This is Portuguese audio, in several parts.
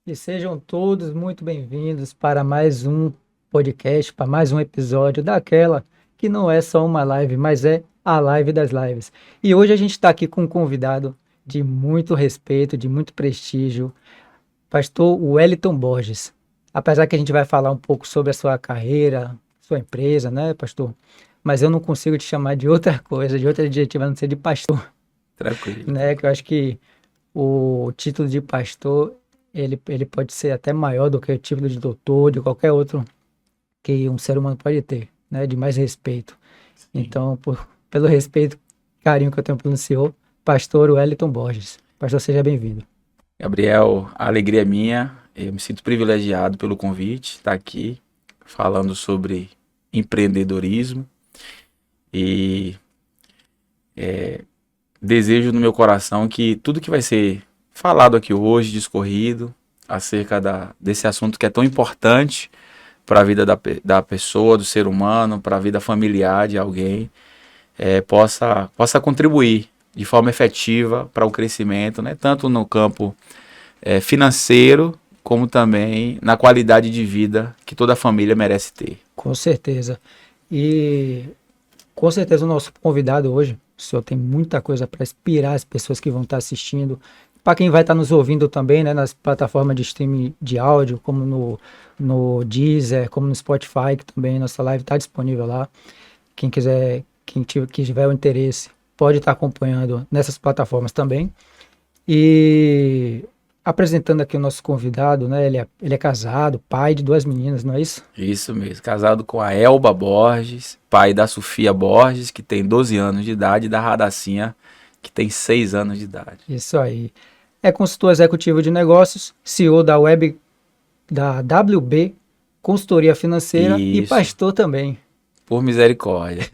E sejam todos muito bem-vindos para mais um podcast, para mais um episódio daquela que não é só uma live, mas é a live das lives. E hoje a gente está aqui com um convidado de muito respeito, de muito prestígio, pastor Wellington Borges. Apesar que a gente vai falar um pouco sobre a sua carreira, sua empresa, né, pastor? Mas eu não consigo te chamar de outra coisa, de outra adjetivo, a não ser de pastor, Tranquilo. né? Que eu acho que o título de pastor, ele pode ser até maior do que o título de doutor, de qualquer outro que um ser humano pode ter, né? De mais respeito. Sim. Então, pelo respeito, carinho que eu tenho pelo senhor, pastor Wellington Borges. Pastor, seja bem-vindo. Gabriel, a alegria é minha. Eu me sinto privilegiado pelo convite, estar aqui falando sobre empreendedorismo e desejo no meu coração que tudo que vai ser falado aqui hoje, discorrido, acerca desse assunto que é tão importante para a vida da pessoa, do ser humano, para a vida familiar de alguém, possa contribuir de forma efetiva para o crescimento, né? Tanto no campo financeiro, como também na qualidade de vida que toda família merece ter. Com certeza. E com certeza o nosso convidado hoje, o senhor tem muita coisa para inspirar as pessoas que vão estar assistindo, para quem vai estar nos ouvindo também, né, nas plataformas de streaming de áudio, como no Deezer, como no Spotify, que também nossa live está disponível lá. Quem quiser, que tiver o interesse, pode estar acompanhando nessas plataformas também. E apresentando aqui o nosso convidado, né, ele é casado, pai de duas meninas, não é isso? Isso mesmo, casado com a Elba Borges, pai da Sofia Borges, que tem 12 anos de idade, e da Radacinha, que tem 6 anos de idade. Isso aí. É consultor executivo de negócios, CEO da WB Consultoria Financeira e Isso, pastor também. por misericórdia.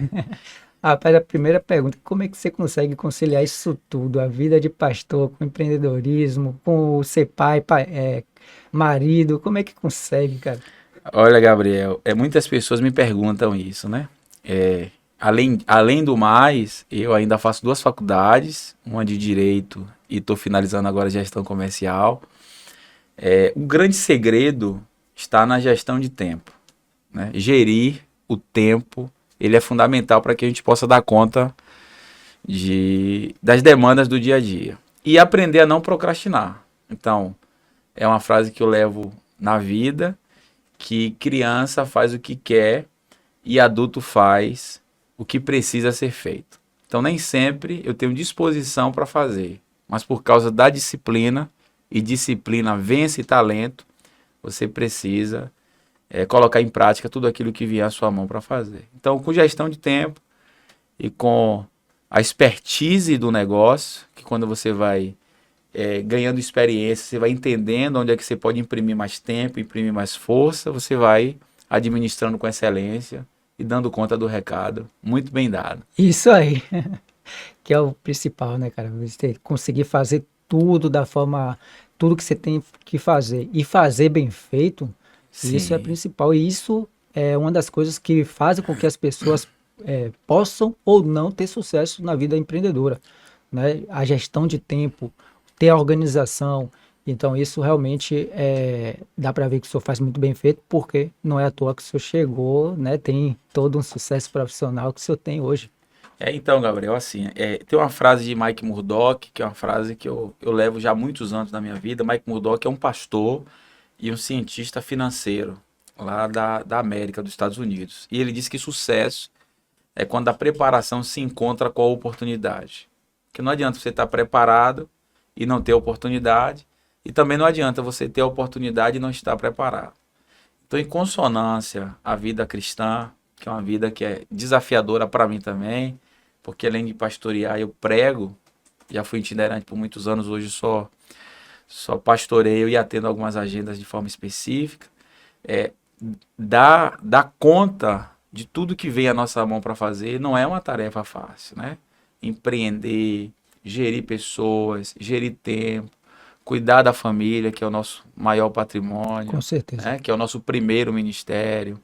Rapaz, a primeira pergunta, como é que você consegue conciliar isso tudo, a vida de pastor com empreendedorismo, com ser pai, marido, como é que consegue, cara? Olha, Gabriel, muitas pessoas me perguntam isso, né? Além do mais, eu ainda faço 2 faculdades, uma de Direito e estou finalizando agora Gestão Comercial. O grande segredo está na gestão de tempo, né? Gerir o tempo, ele é fundamental para que a gente possa dar conta das demandas do dia a dia. E aprender a não procrastinar. Então, é uma frase que eu levo na vida, que criança faz o que quer e adulto faz o que precisa ser feito. Então, nem sempre eu tenho disposição para fazer, mas por causa da disciplina, e disciplina vence talento, você precisa colocar em prática tudo aquilo que vier à sua mão para fazer. Então, com gestão de tempo e com a expertise do negócio, que quando você vai ganhando experiência, você vai entendendo onde é que você pode imprimir mais tempo, imprimir mais força, você vai administrando com excelência e dando conta do recado. Muito bem dado. Isso aí, que é o principal, né, cara? Você conseguir fazer tudo da forma, tudo que você tem que fazer e fazer bem feito, isso é Sim, principal. E isso é uma das coisas que fazem com que as pessoas possam ou não ter sucesso na vida empreendedora, né? A gestão de tempo, ter a organização. Então, isso realmente dá para ver que o senhor faz muito bem feito, porque não é à toa que o senhor chegou, né? Tem todo um sucesso profissional que o senhor tem hoje. então, Gabriel, assim, tem uma frase de Mike Murdock, que é uma frase que eu levo já há muitos anos na minha vida. Mike Murdock é um pastor e um cientista financeiro lá da América, dos Estados Unidos. E ele diz que sucesso é quando a preparação se encontra com a oportunidade. Que não adianta você estar preparado e não ter oportunidade, e também não adianta você ter a oportunidade e não estar preparado. Então, em consonância à vida cristã, que é uma vida que é desafiadora para mim também, porque além de pastorear, eu prego, já fui itinerante por muitos anos, hoje só pastoreio e atendo algumas agendas de forma específica. Dar conta de tudo que vem à nossa mão para fazer não é uma tarefa fácil, né? Empreender, gerir pessoas, gerir tempo, cuidar da família, que é o nosso maior patrimônio, Com certeza. né? Que é o nosso primeiro ministério,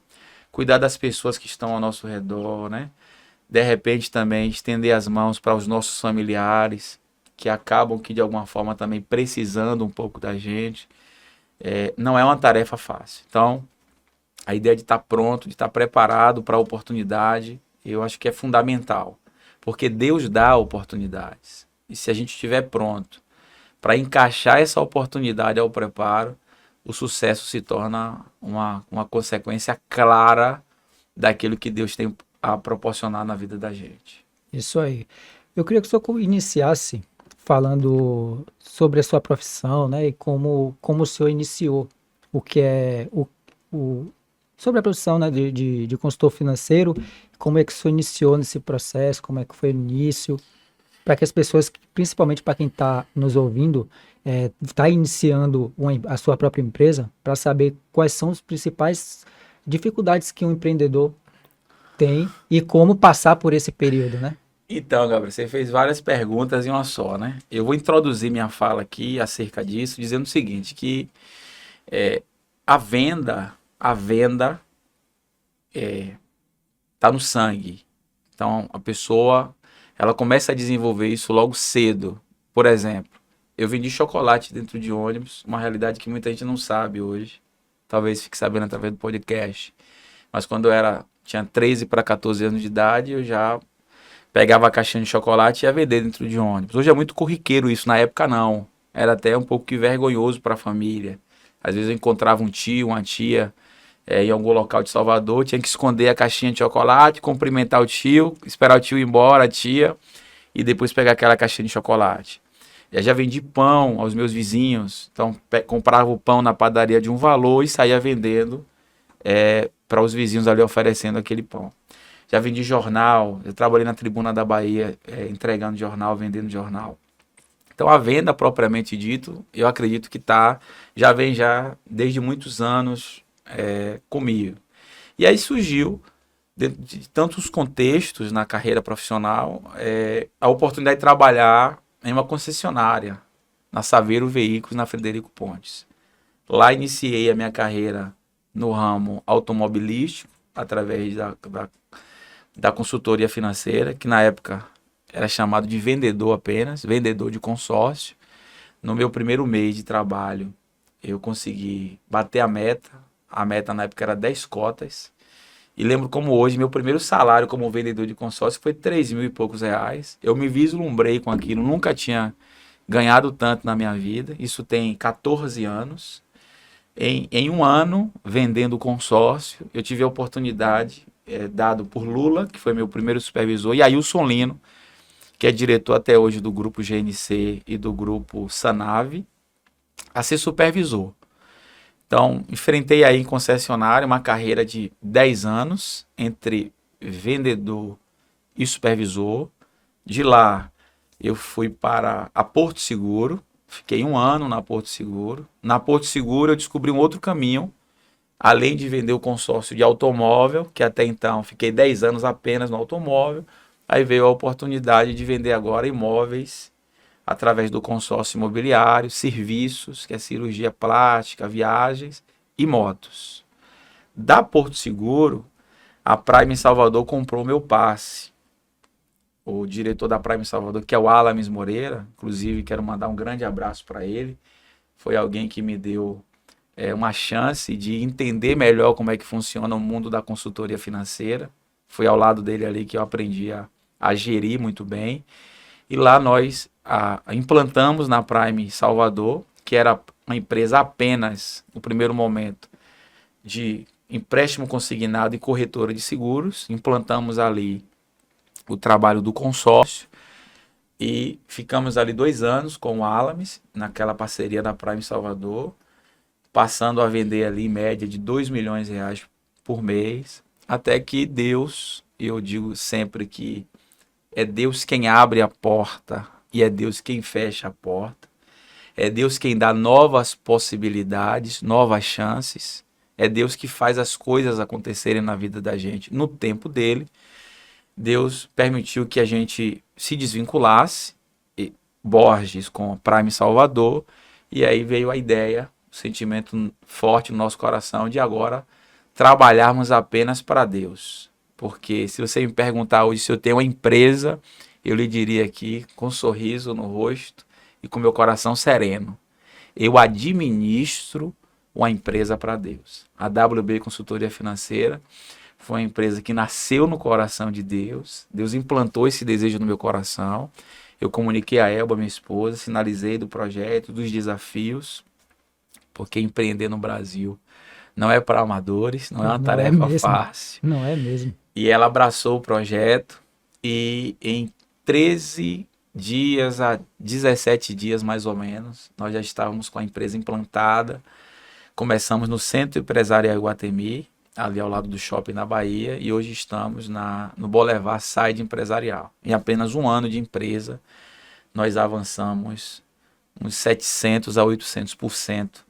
cuidar das pessoas que estão ao nosso redor, né? De repente também estender as mãos para os nossos familiares, que acabam que de alguma forma também precisando um pouco da gente. Não é uma tarefa fácil. Então, a ideia de estar pronto, de estar preparado para a oportunidade, eu acho que é fundamental. Porque Deus dá oportunidades. E se a gente estiver pronto para encaixar essa oportunidade ao preparo, o sucesso se torna uma consequência clara daquilo que Deus tem a proporcionar na vida da gente. Isso aí. Eu queria que o senhor iniciasse falando sobre a sua profissão, né, e como o senhor iniciou, o que é o sobre a profissão, né, de consultor financeiro, como é que o senhor iniciou nesse processo, como é que foi o início, para que as pessoas, principalmente para quem está nos ouvindo, está iniciando a sua própria empresa, para saber quais são as principais dificuldades que um empreendedor tem e como passar por esse período, né? Então, Gabriel, você fez várias perguntas em uma só, né? Eu vou introduzir minha fala aqui acerca disso, dizendo o seguinte, que a venda está no sangue. Então, a pessoa, ela começa a desenvolver isso logo cedo. Por exemplo, eu vendi chocolate dentro de ônibus, uma realidade que muita gente não sabe hoje. Talvez fique sabendo através do podcast. Mas quando tinha 13 para 14 anos de idade, eu já pegava a caixinha de chocolate e ia vender dentro de ônibus. Hoje é muito corriqueiro isso, na época não. Era até um pouco que vergonhoso para a família. Às vezes eu encontrava um tio, uma tia em algum local de Salvador, tinha que esconder a caixinha de chocolate, cumprimentar o tio, esperar o tio ir embora, a tia, e depois pegar aquela caixinha de chocolate. Eu já vendi pão aos meus vizinhos, então comprava o pão na padaria de um valor e saía vendendo para os vizinhos ali oferecendo aquele pão. Já vendi jornal, eu trabalhei na Tribuna da Bahia, entregando jornal, vendendo jornal. Então a venda propriamente dito, eu acredito que já vem desde muitos anos comigo. E aí surgiu, dentro de tantos contextos na carreira profissional, a oportunidade de trabalhar em uma concessionária, na Saveiro Veículos, na Frederico Pontes. Lá iniciei a minha carreira no ramo automobilístico, através da consultoria financeira, que na época era chamado de vendedor apenas, vendedor de consórcio. No meu primeiro mês de trabalho, eu consegui bater a meta. A meta na época era 10 cotas. E lembro como hoje, meu primeiro salário como vendedor de consórcio foi 3 mil e poucos reais. Eu me vislumbrei com aquilo, nunca tinha ganhado tanto na minha vida. Isso tem 14 anos. Em um ano, vendendo consórcio, eu tive a oportunidade, dado por Lula, que foi meu primeiro supervisor, e Ailson Lino, que é diretor até hoje do grupo GNC e do grupo Sanave, a ser supervisor. Então, enfrentei aí em concessionária uma carreira de 10 anos entre vendedor e supervisor. De lá, eu fui para a Porto Seguro, fiquei um ano na Porto Seguro. Na Porto Seguro, eu descobri um outro caminho, além de vender o consórcio de automóvel, que até então fiquei 10 anos apenas no automóvel. Aí veio a oportunidade de vender agora imóveis através do consórcio imobiliário, serviços, que é cirurgia plástica, viagens e motos. Da Porto Seguro, a Prime Salvador comprou meu passe. O diretor da Prime Salvador, que é o Alames Moreira, inclusive quero mandar um grande abraço para ele, foi alguém que me deu uma chance de entender melhor como é que funciona o mundo da consultoria financeira. Foi ao lado dele ali que eu aprendi a gerir muito bem. E lá nós implantamos na Prime Salvador, que era uma empresa apenas, no primeiro momento, de empréstimo consignado e corretora de seguros. Implantamos ali o trabalho do consórcio e ficamos ali 2 anos com o Alames, naquela parceria da Prime Salvador, passando a vender ali em média de 2 milhões de reais por mês, até que Deus, e eu digo sempre que é Deus quem abre a porta e é Deus quem fecha a porta. É Deus quem dá novas possibilidades, novas chances. É Deus que faz as coisas acontecerem na vida da gente no tempo dele. Deus permitiu que a gente se desvinculasse Borges com Prime Salvador, e aí veio a ideia, o sentimento forte no nosso coração de agora trabalharmos apenas para Deus. Porque se você me perguntar hoje se eu tenho uma empresa, eu lhe diria aqui, com um sorriso no rosto e com meu coração sereno, eu administro uma empresa para Deus. A WB Consultoria Financeira foi uma empresa que nasceu no coração de Deus. Deus implantou esse desejo no meu coração. Eu comuniquei a Elba, minha esposa, sinalizei do projeto, dos desafios, porque empreender no Brasil não é para amadores, não é uma tarefa fácil. Não é mesmo. E ela abraçou o projeto e em 13 dias a 17 dias mais ou menos, nós já estávamos com a empresa implantada. Começamos no Centro Empresarial Iguatemi, ali ao lado do shopping na Bahia, e hoje estamos no Boulevard Side Empresarial. Em apenas um ano de empresa, nós avançamos uns 700 a 800%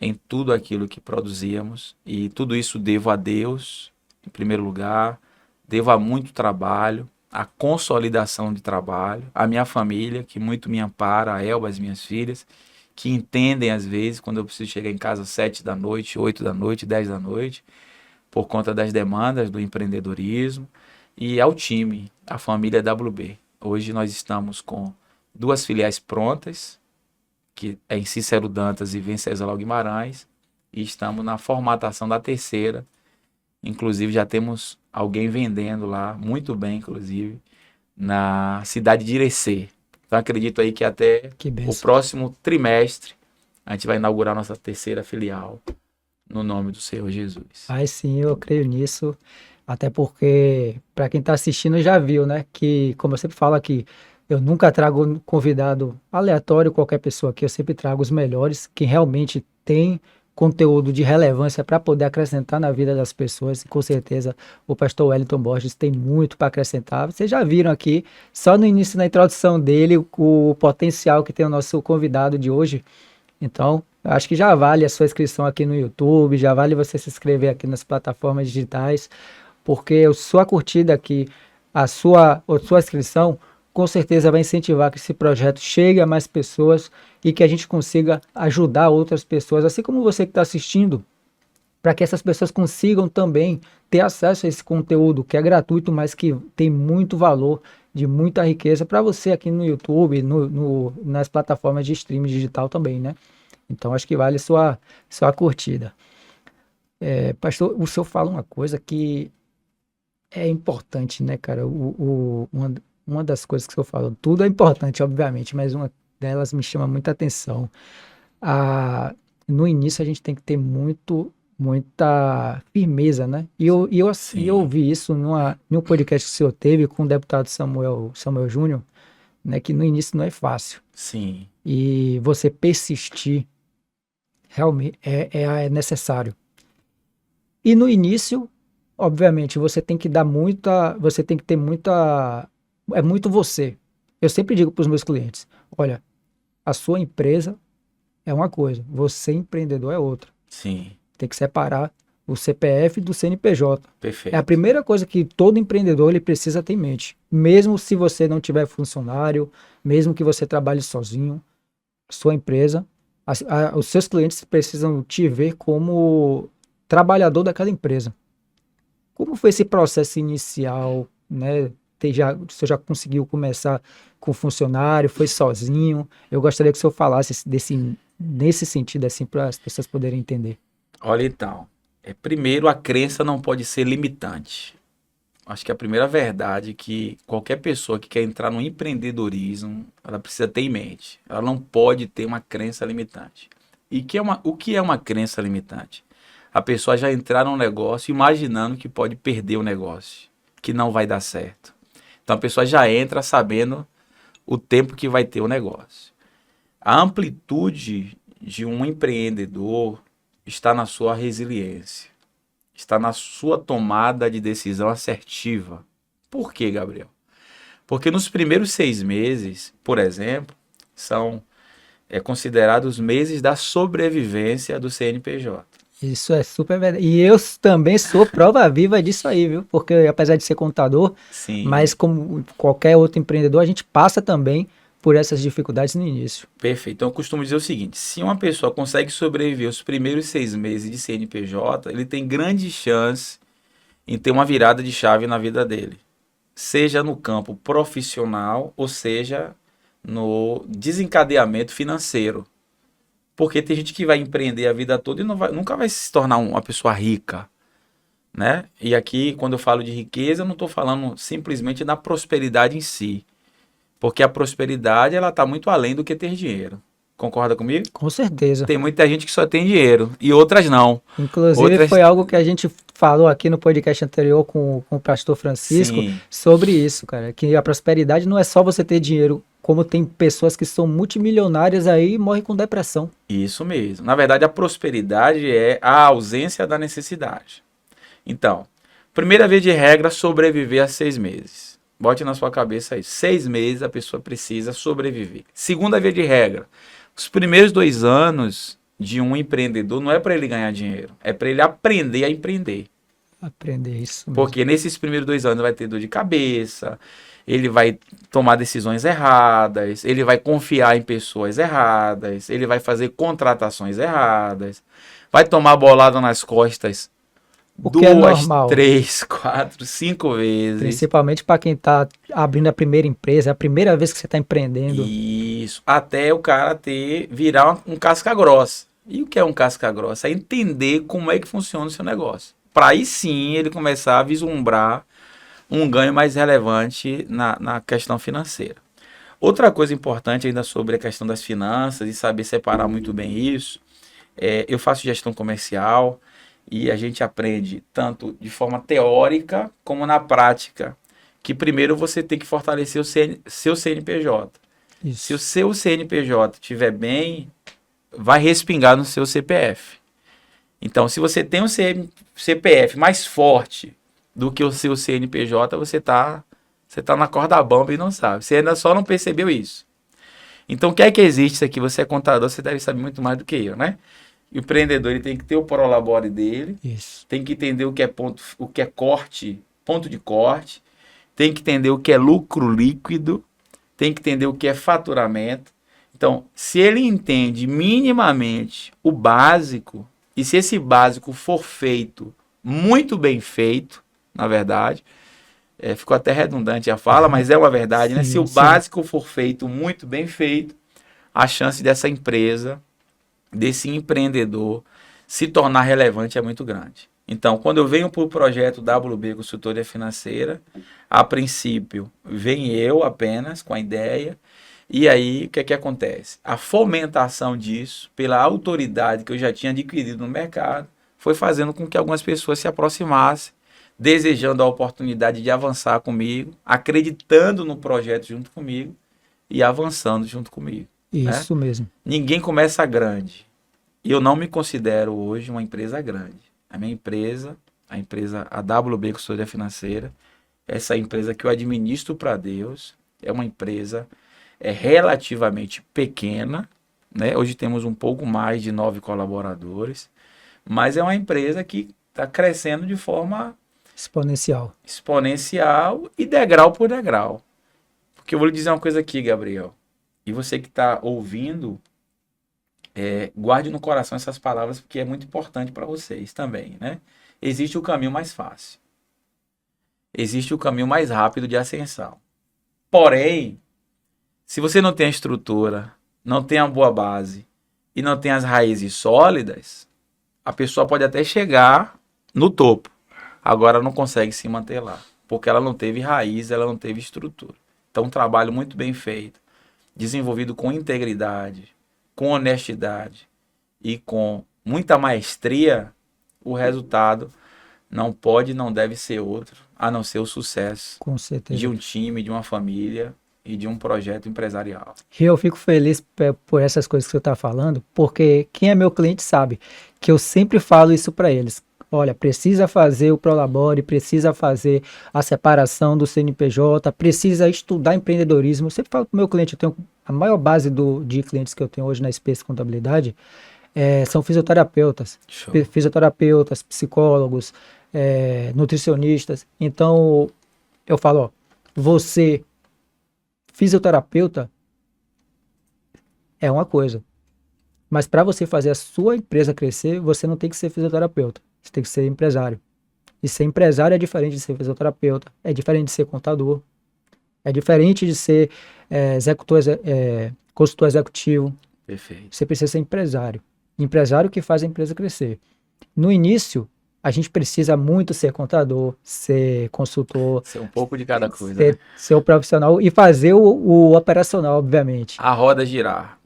em tudo aquilo que produzíamos, e tudo isso devo a Deus, em primeiro lugar, devo a muito trabalho, a consolidação de trabalho, a minha família, que muito me ampara, a Elba, as minhas filhas, que entendem às vezes quando eu preciso chegar em casa às 7 da noite, 8 da noite, 10 da noite, por conta das demandas do empreendedorismo, e ao time, a família WB. Hoje nós estamos com 2 filiais prontas, que é em Cícero Dantas e Venceslau Guimarães, e estamos na formatação da terceira. Inclusive já temos alguém vendendo lá, muito bem inclusive, na cidade de Irecê. Então acredito aí que até o próximo trimestre a gente vai inaugurar nossa terceira filial, no nome do Senhor Jesus. Ai, sim, eu creio nisso, até porque, para quem está assistindo, já viu, né, que, como eu sempre falo aqui, eu nunca trago um convidado aleatório, qualquer pessoa aqui, eu sempre trago os melhores, que realmente tem conteúdo de relevância para poder acrescentar na vida das pessoas, e com certeza o pastor Wellington Borges tem muito para acrescentar. Vocês já viram aqui, só no início, na introdução dele, o potencial que tem o nosso convidado de hoje. Então, eu acho que já vale a sua inscrição aqui no YouTube, já vale você se inscrever aqui nas plataformas digitais, porque a sua curtida aqui, a sua inscrição, com certeza vai incentivar que esse projeto chegue a mais pessoas e que a gente consiga ajudar outras pessoas, assim como você que está assistindo, para que essas pessoas consigam também ter acesso a esse conteúdo que é gratuito, mas que tem muito valor, de muita riqueza para você aqui no YouTube, nas plataformas de streaming digital também, né? Então acho que vale sua curtida. Pastor, o senhor fala uma coisa que é importante, né, cara? Uma das coisas que o senhor falou, tudo é importante, obviamente, mas uma delas me chama muita atenção. No início a gente tem que ter muita firmeza, né? E eu ouvi isso num podcast que o senhor teve com o deputado Samuel Júnior, né? Que no início não é fácil. Sim. E você persistir realmente é necessário. E no início, obviamente, você tem que ter muita, é muito você. Eu sempre digo para os meus clientes, olha, a sua empresa é uma coisa, você empreendedor é outra. Sim. Tem que separar o CPF do CNPJ. Perfeito. É a primeira coisa que todo empreendedor ele precisa ter em mente. Mesmo se você não tiver funcionário, mesmo que você trabalhe sozinho, sua empresa, os seus clientes precisam te ver como trabalhador daquela empresa. Como foi esse processo inicial, né? Você já conseguiu começar com funcionário, foi sozinho? Eu gostaria que o senhor falasse nesse sentido, assim, para as pessoas poderem entender. Olha, então, primeiro a crença não pode ser limitante. Acho que a primeira verdade é que qualquer pessoa que quer entrar no empreendedorismo, ela precisa ter em mente. Ela não pode ter uma crença limitante. E o que é uma crença limitante? A pessoa já entrar num negócio imaginando que pode perder o negócio, que não vai dar certo. Então a pessoa já entra sabendo o tempo que vai ter o negócio. A amplitude de um empreendedor está na sua resiliência, está na sua tomada de decisão assertiva. Por quê, Gabriel? Porque nos primeiros 6 meses, por exemplo, são considerados meses da sobrevivência do CNPJ. Isso é super verdade. E eu também sou prova viva disso aí, viu? Porque apesar de ser contador, Sim. mas como qualquer outro empreendedor, a gente passa também por essas dificuldades no início. Perfeito. Então eu costumo dizer o seguinte: se uma pessoa consegue sobreviver os primeiros 6 meses de CNPJ, ele tem grande chance em ter uma virada de chave na vida dele. Seja no campo profissional, ou seja no desencadeamento financeiro. Porque tem gente que vai empreender a vida toda e nunca vai se tornar uma pessoa rica, né? E aqui, quando eu falo de riqueza, eu não estou falando simplesmente da prosperidade em si. Porque a prosperidade, ela está muito além do que ter dinheiro. Concorda comigo? Com certeza. Tem muita gente que só tem dinheiro e outras não. Inclusive, Outras, foi algo que a gente falou aqui no podcast anterior com o pastor Francisco sim, sobre isso, cara. Que a prosperidade não é só você ter dinheiro, como tem pessoas que são multimilionárias aí e morrem com depressão. isso mesmo. Na verdade, a prosperidade é a ausência da necessidade. Então, primeira vez de regra, sobreviver a 6 meses. Bote na sua cabeça isso. 6 meses a pessoa precisa sobreviver. Segunda vez de regra, os primeiros 2 anos de um empreendedor não é para ele ganhar dinheiro, é para ele aprender a empreender. Aprender isso mesmo. Porque nesses primeiros 2 anos vai ter dor de cabeça, ele vai tomar decisões erradas, ele vai confiar em pessoas erradas, ele vai fazer contratações erradas, vai tomar bolada nas costas O que é 2, normal. 3, 4, 5 vezes. Principalmente para quem está abrindo a primeira empresa, é a primeira vez que você está empreendendo. Isso, até o cara virar um casca grossa. E o que é um casca grossa? É entender como é que funciona o seu negócio. Para aí sim ele começar a vislumbrar um ganho mais relevante na questão financeira. Outra coisa importante ainda sobre a questão das finanças e saber separar muito bem isso, eu faço gestão comercial e a gente aprende tanto de forma teórica como na prática, que primeiro você tem que fortalecer o seu CNPJ. Isso. Se o seu CNPJ estiver bem, vai respingar no seu CPF. Então, se você tem um CPF mais forte do que o seu CNPJ, você tá na corda bamba e não sabe. Você ainda só não percebeu isso. Então, o que é que existe isso aqui? Você é contador, você deve saber muito mais do que eu, né? O empreendedor ele tem que ter o prolabore dele, Isso. tem que entender o que é corte, ponto de corte, tem que entender o que é lucro líquido, tem que entender o que é faturamento. Então, se ele entende minimamente o básico, e se esse básico for feito, muito bem feito, na verdade, ficou até redundante a fala, mas é uma verdade, né? Sim, Se o sim. básico for feito muito bem feito, a chance dessa empresa, desse empreendedor, se tornar relevante é muito grande. Então, quando eu venho para o projeto WB Consultoria Financeira, a princípio, vem eu apenas com a ideia, e aí o que é que acontece? A fomentação disso, pela autoridade que eu já tinha adquirido no mercado, foi fazendo com que algumas pessoas se aproximassem, desejando a oportunidade de avançar comigo, acreditando no projeto junto comigo e avançando junto comigo. Isso mesmo. Ninguém começa grande. E eu não me considero hoje uma empresa grande. A minha empresa, a WB Consultoria Financeira, essa empresa que eu administro para Deus, é uma empresa relativamente pequena, né? Hoje temos um pouco mais de 9 colaboradores, mas é uma empresa que está crescendo de forma exponencial e degrau por degrau. Porque eu vou lhe dizer uma coisa aqui, Gabriel, e você que está ouvindo, guarde no coração essas palavras, porque é muito importante para vocês também, né? Existe o caminho mais fácil. Existe o caminho mais rápido de ascensão. Porém, se você não tem a estrutura, não tem a boa base e não tem as raízes sólidas, a pessoa pode até chegar no topo. Agora não consegue se manter lá, porque ela não teve raiz, ela não teve estrutura. Então, um trabalho muito bem feito, desenvolvido com integridade, com honestidade e com muita maestria, o resultado não pode e não deve ser outro, a não ser o sucesso Com certeza. de um time, de uma família e de um projeto empresarial. E eu fico feliz por essas coisas que você está falando, porque quem é meu cliente sabe que eu sempre falo isso para eles. Olha, precisa fazer o Prolabore, precisa fazer a separação do CNPJ, precisa estudar empreendedorismo. Eu sempre falo para o meu cliente, eu tenho a maior base de clientes que eu tenho hoje na Space Contabilidade são fisioterapeutas. Show. Fisioterapeutas, psicólogos, nutricionistas. Então, eu falo, ó, você, fisioterapeuta, é uma coisa. Mas para você fazer a sua empresa crescer, você não tem que ser fisioterapeuta. Você tem que ser empresário. E ser empresário é diferente de ser fisioterapeuta, é diferente de ser contador, é diferente de ser consultor executivo. Perfeito. Você precisa ser empresário. Empresário que faz a empresa crescer. No início, a gente precisa muito ser contador, ser consultor, Ser um pouco de cada coisa, né? ser o profissional e fazer o operacional, obviamente. A roda girar.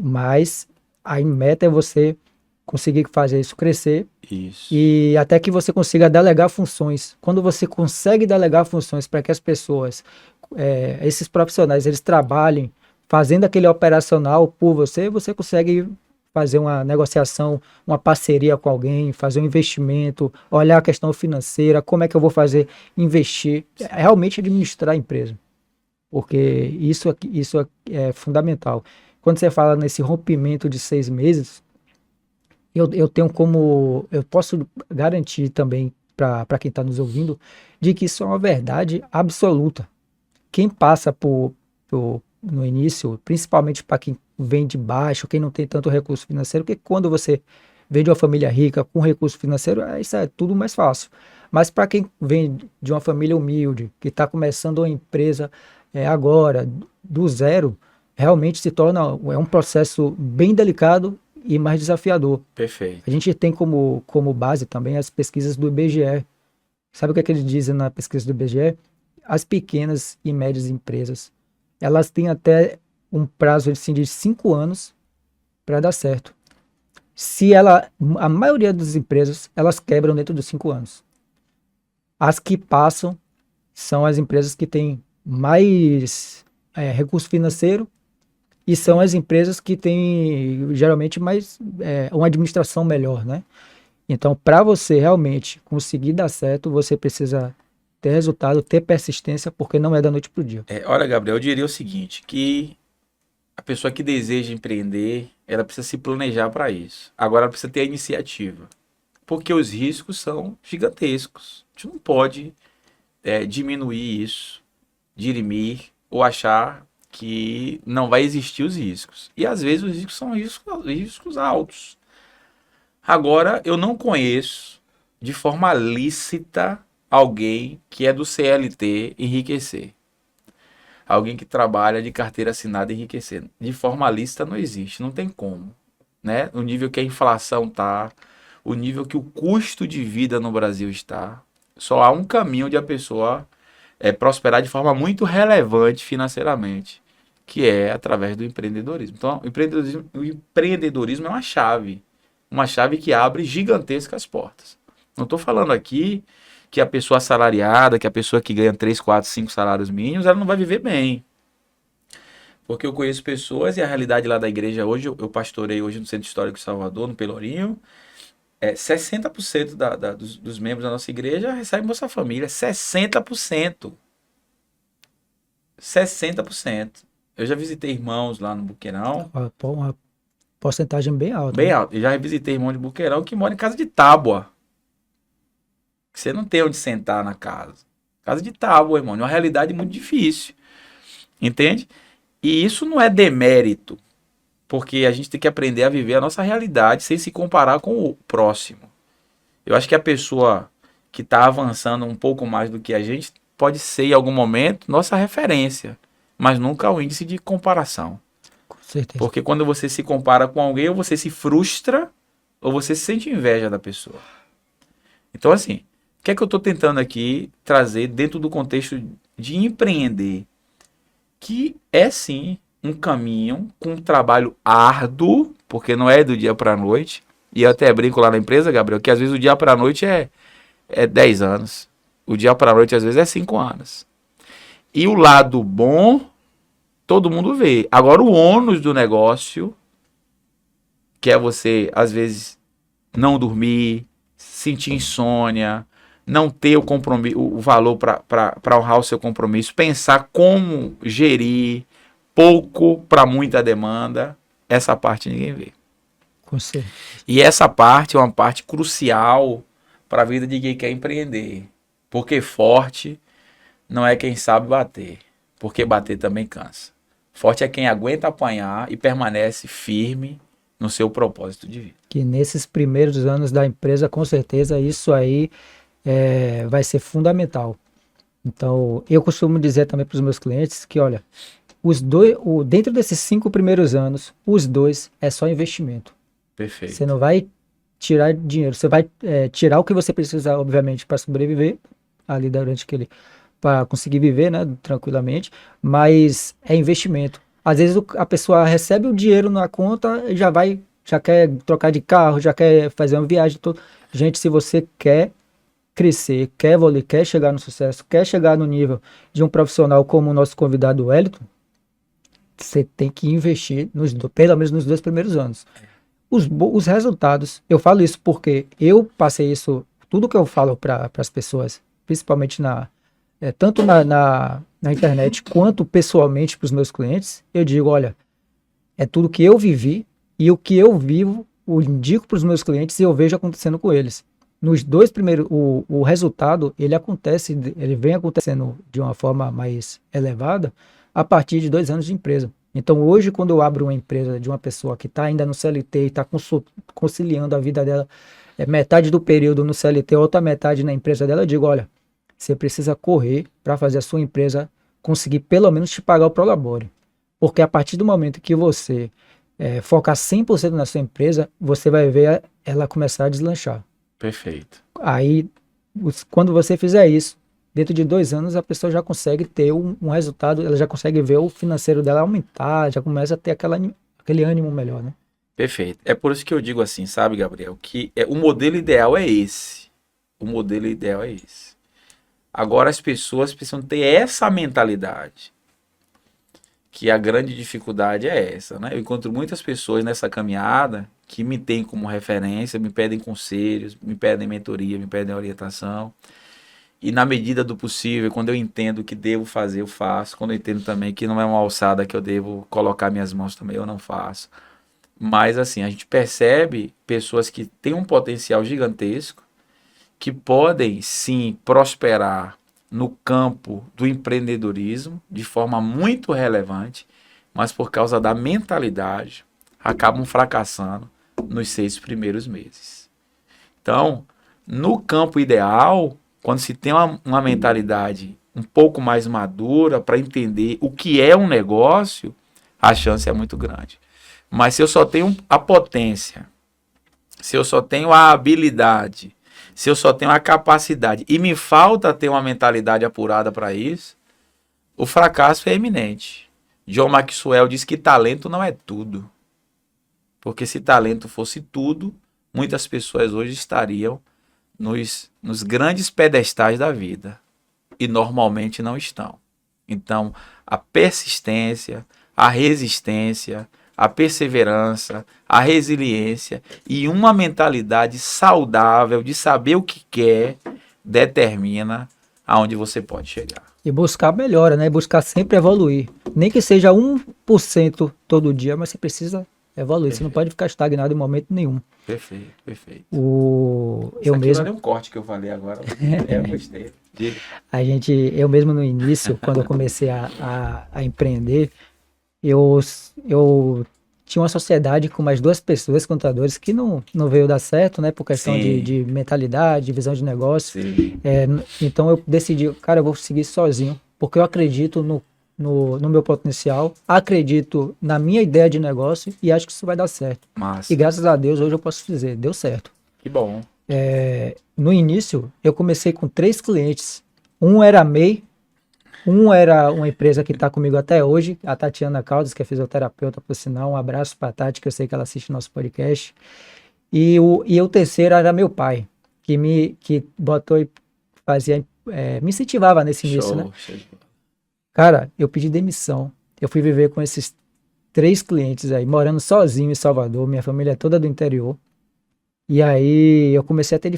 Mas a meta é você conseguir fazer isso crescer Isso. e até que você consiga delegar funções. Quando você consegue delegar funções para que as pessoas, esses profissionais, eles trabalhem fazendo aquele operacional por você, você consegue fazer uma negociação, uma parceria com alguém, fazer um investimento, olhar a questão financeira, como é que eu vou fazer, investir, realmente administrar a empresa. Porque isso é fundamental. Quando você fala nesse rompimento de 6 meses, eu tenho como, eu posso garantir também para quem está nos ouvindo, de que isso é uma verdade absoluta. Quem passa no início, principalmente para quem vem de baixo, quem não tem tanto recurso financeiro, porque quando você vem de uma família rica com recurso financeiro, isso é tudo mais fácil. Mas para quem vem de uma família humilde, que está começando uma empresa agora, do zero, realmente se torna um processo bem delicado e mais desafiador. Perfeito. A gente tem como base também as pesquisas do IBGE. Sabe o que é que eles dizem na pesquisa do IBGE? As pequenas e médias empresas, elas têm até um prazo assim, de 5 anos para dar certo. A maioria das empresas, elas quebram dentro dos 5 anos. As que passam são as empresas que têm mais recurso financeiro e são as empresas que têm geralmente mais uma administração melhor, né? Então, para você realmente conseguir dar certo, você precisa ter resultado, ter persistência, porque não é da noite para o dia. Olha, Gabriel, eu diria o seguinte, que a pessoa que deseja empreender, ela precisa se planejar para isso. Agora ela precisa ter a iniciativa, porque os riscos são gigantescos. A gente não pode diminuir isso, dirimir ou achar que não vai existir os riscos. E às vezes os riscos são riscos altos. Agora, eu não conheço de forma lícita alguém que é do CLT enriquecer. Alguém que trabalha de carteira assinada enriquecer. De forma lícita não existe, não tem como. Né? O nível que a inflação está, o nível que o custo de vida no Brasil está, só há um caminho de a pessoa prosperar de forma muito relevante financeiramente, que é através do empreendedorismo. Então, o empreendedorismo é uma chave que abre gigantescas portas. Não estou falando aqui que a pessoa assalariada, que a pessoa que ganha 3, 4, 5 salários mínimos, ela não vai viver bem. Porque eu conheço pessoas e a realidade lá da igreja hoje, eu pastorei hoje no Centro Histórico de Salvador, no Pelourinho, 60% dos membros da nossa igreja recebem Bolsa Família. 60%. 60%. Eu já visitei irmãos lá no Buqueirão. Uma porcentagem bem alta. Bem né? alto. Eu já visitei irmão de Buqueirão que mora em casa de tábua. Você não tem onde sentar na casa. Casa de tábua, irmão. Uma realidade muito difícil. Entende? E isso não é demérito. Porque a gente tem que aprender a viver a nossa realidade sem se comparar com o próximo. Eu acho que a pessoa que está avançando um pouco mais do que a gente pode ser, em algum momento, nossa referência. Mas nunca o índice de comparação. Com certeza. Porque quando você se compara com alguém, ou você se frustra, ou você sente inveja da pessoa. Então, assim, o que é que eu estou tentando aqui trazer dentro do contexto de empreender? Que é, sim, um caminho com um trabalho árduo, porque não é do dia para a noite. E eu até brinco lá na empresa, Gabriel, que às vezes o dia para a noite é 10 anos. O dia para a noite, às vezes, é 5 anos. E o lado bom, todo mundo vê. Agora, o ônus do negócio, que é você, às vezes, não dormir, sentir insônia, não ter o compromisso, o valor para honrar o seu compromisso, pensar como gerir, pouco para muita demanda, essa parte ninguém vê. Com certeza. E essa parte é uma parte crucial para a vida de quem quer empreender. Porque forte não é quem sabe bater, porque bater também cansa. Forte é quem aguenta apanhar e permanece firme no seu propósito de vida. Que nesses primeiros anos da empresa, com certeza, isso aí vai ser fundamental. Então, eu costumo dizer também para os meus clientes que, olha, dentro desses 5 primeiros anos, os 2 é só investimento. Perfeito. Você não vai tirar dinheiro, você vai tirar o que você precisa, obviamente, para sobreviver ali durante para conseguir viver, né, tranquilamente, mas é investimento. Às vezes a pessoa recebe o dinheiro na conta e já quer trocar de carro, já quer fazer uma viagem. Gente, se você quer crescer, quer evoluir, quer chegar no sucesso, quer chegar no nível de um profissional como o nosso convidado Wellington, você tem que investir pelo menos nos 2 primeiros anos. Os resultados, eu falo isso porque eu passei isso, tudo que eu falo para as pessoas, principalmente tanto na internet quanto pessoalmente para os meus clientes, eu digo, olha, é tudo que eu vivi e o que eu vivo, eu indico para os meus clientes e eu vejo acontecendo com eles. Nos 2 primeiros, o resultado, ele vem acontecendo de uma forma mais elevada a partir de 2 anos de empresa. Então, hoje, quando eu abro uma empresa de uma pessoa que está ainda no CLT e está conciliando a vida dela, metade do período no CLT, outra metade na empresa dela, eu digo, olha, você precisa correr para fazer a sua empresa conseguir pelo menos te pagar o prolabore. Porque a partir do momento que você focar 100% na sua empresa, você vai ver ela começar a deslanchar. Perfeito. Aí, quando você fizer isso, dentro de 2 anos a pessoa já consegue ter um resultado, ela já consegue ver o financeiro dela aumentar, já começa a ter aquele ânimo melhor, né? Perfeito. É por isso que eu digo assim, sabe, Gabriel, que o modelo ideal é esse. O modelo ideal é esse. Agora as pessoas precisam ter essa mentalidade. Que a grande dificuldade é essa, né? Eu encontro muitas pessoas nessa caminhada que me têm como referência, me pedem conselhos, me pedem mentoria, me pedem orientação. E na medida do possível, quando eu entendo o que devo fazer, eu faço. Quando eu entendo também que não é uma alçada que eu devo colocar minhas mãos também, eu não faço. Mas assim, a gente percebe pessoas que têm um potencial gigantesco, que podem sim prosperar no campo do empreendedorismo de forma muito relevante, mas por causa da mentalidade acabam fracassando nos 6 primeiros meses. Então, no campo ideal, quando se tem uma mentalidade um pouco mais madura para entender o que é um negócio, a chance é muito grande. Mas se eu só tenho a potência, se eu só tenho a habilidade, se eu só tenho a capacidade e me falta ter uma mentalidade apurada para isso, o fracasso é iminente. John Maxwell diz que talento não é tudo. Porque se talento fosse tudo, muitas pessoas hoje estariam nos grandes pedestais da vida. E normalmente não estão. Então, a persistência, a resistência, a perseverança, a resiliência e uma mentalidade saudável de saber o que quer determina aonde você pode chegar. E buscar melhora, né? Buscar sempre evoluir. Nem que seja 1% todo dia, mas você precisa evoluir. Perfeito. Você não pode ficar estagnado em momento nenhum. Perfeito, perfeito. Eu mesmo, Valeu um corte que eu falei agora. Eu gostei. Diga. eu mesmo no início, quando eu comecei a empreender, eu tinha uma sociedade com mais 2 pessoas, contadores, que não veio dar certo, né? Por questão de mentalidade, de visão de negócio. Sim. Então eu decidi, cara, eu vou seguir sozinho, porque eu acredito no meu potencial, acredito na minha ideia de negócio e acho que isso vai dar certo. Massa. E graças a Deus, hoje eu posso dizer, deu certo. Que bom. No início, eu comecei com 3 clientes. Um era MEI, um era uma empresa que está comigo até hoje, a Tatiana Caldas, que é fisioterapeuta, por sinal. Um abraço para a Tati, que eu sei que ela assiste nosso podcast. E o terceiro era meu pai, que botou e fazia, me incentivava nesse início, né? Show. Cara, eu pedi demissão. Eu fui viver com esses 3 clientes aí, morando sozinho em Salvador, minha família é toda do interior. E aí eu comecei a ter